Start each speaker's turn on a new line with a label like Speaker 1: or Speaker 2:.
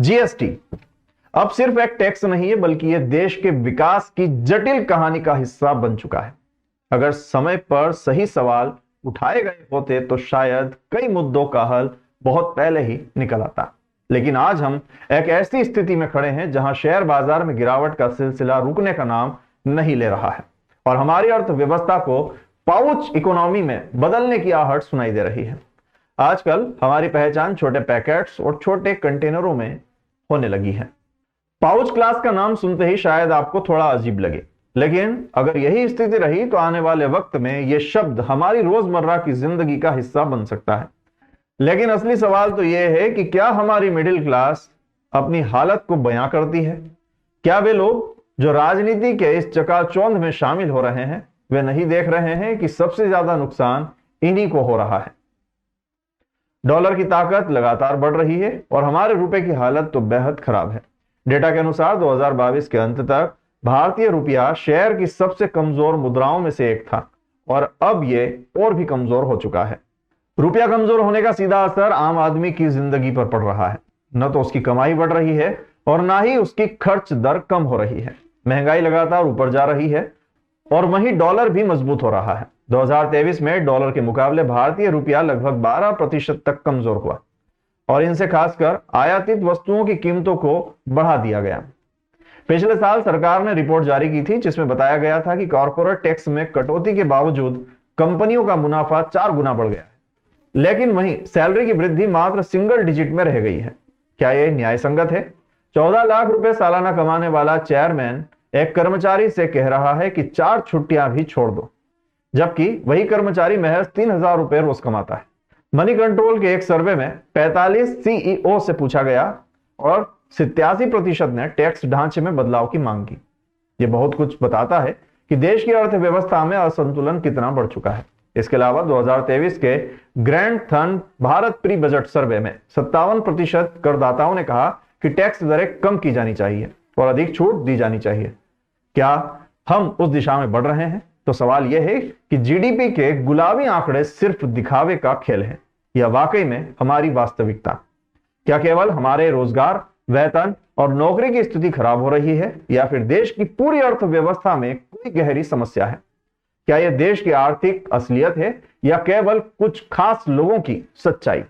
Speaker 1: GST अब सिर्फ एक टैक्स नहीं है, बल्कि यह देश के विकास की जटिल कहानी का हिस्सा बन चुका है। अगर समय पर सही सवाल उठाए गए होते तो शायद कई मुद्दों का हल बहुत पहले ही निकल आता। लेकिन आज हम एक ऐसी स्थिति में खड़े हैं जहां शेयर बाजार में गिरावट का सिलसिला रुकने का नाम नहीं ले रहा है और हमारी अर्थव्यवस्था को पाउच इकोनॉमी में बदलने की आहट सुनाई दे रही है। आजकल हमारी पहचान छोटे पैकेट्स और छोटे कंटेनरों में होने लगी है। पाउच क्लास का नाम सुनते ही शायद आपको थोड़ा अजीब लगे, लेकिन अगर यही स्थिति रही तो आने वाले वक्त में यह शब्द हमारी रोजमर्रा की जिंदगी का हिस्सा बन सकता है। लेकिन असली सवाल तो यह है कि क्या हमारी मिडिल क्लास अपनी हालत को बयां करती है? क्या वे लोग जो राजनीति के इस चकाचौंध में शामिल हो रहे हैं वे नहीं देख रहे हैं कि सबसे ज्यादा नुकसान इन्हीं को हो रहा है? डॉलर की ताकत लगातार बढ़ रही है और हमारे रुपए की हालत तो बेहद खराब है। डेटा के अनुसार 2022 के अंत तक भारतीय रुपया शेयर की सबसे कमजोर मुद्राओं में से एक था और अब यह और भी कमजोर हो चुका है। रुपया कमजोर होने का सीधा असर आम आदमी की जिंदगी पर पड़ रहा है। न तो उसकी कमाई बढ़ रही है और ना ही उसकी खर्च दर कम हो रही है। महंगाई लगातार ऊपर जा रही है और वहीं डॉलर भी मजबूत हो रहा है। 2023 में डॉलर के मुकाबले भारतीय रुपया लगभग 12% तक कमजोर हुआ और इनसे खासकर आयातित वस्तुओं की कीमतों को बढ़ा दिया गया। पिछले साल सरकार ने रिपोर्ट जारी की थी जिसमें बताया गया था कि कॉर्पोरेट टैक्स में कटौती के बावजूद कंपनियों का मुनाफा 4 गुना बढ़ गया है, लेकिन वहीं सैलरी की वृद्धि मात्र सिंगल डिजिट में रह गई है। क्या यह न्याय संगत है? 14 लाख रुपए सालाना कमाने वाला चेयरमैन एक कर्मचारी से कह रहा है कि 4 छुट्टियां भी छोड़ दो, जबकि वही कर्मचारी महज 3,000 रुपए रोज कमाता है। मनी कंट्रोल के एक सर्वे में 45 सीईओ से पूछा गया और 87% ने टैक्स ढांचे में बदलाव की मांग की। यह बहुत कुछ बताता है कि देश की अर्थव्यवस्था में असंतुलन कितना बढ़ चुका है। इसके अलावा 2023 के ग्रैंड थन भारत प्री बजट सर्वे में 57% करदाताओं ने कहा कि टैक्स दरें कम की जानी चाहिए और अधिक छूट दी जानी चाहिए। क्या हम उस दिशा में बढ़ रहे हैं? तो सवाल यह है कि जीडीपी के गुलाबी आंकड़े सिर्फ दिखावे का खेल है या वाकई में हमारी वास्तविकता? क्या केवल हमारे रोजगार, वेतन और नौकरी की स्थिति खराब हो रही है या फिर देश की पूरी अर्थव्यवस्था में कोई गहरी समस्या है? क्या यह देश की आर्थिक असलियत है या केवल कुछ खास लोगों की सच्चाई?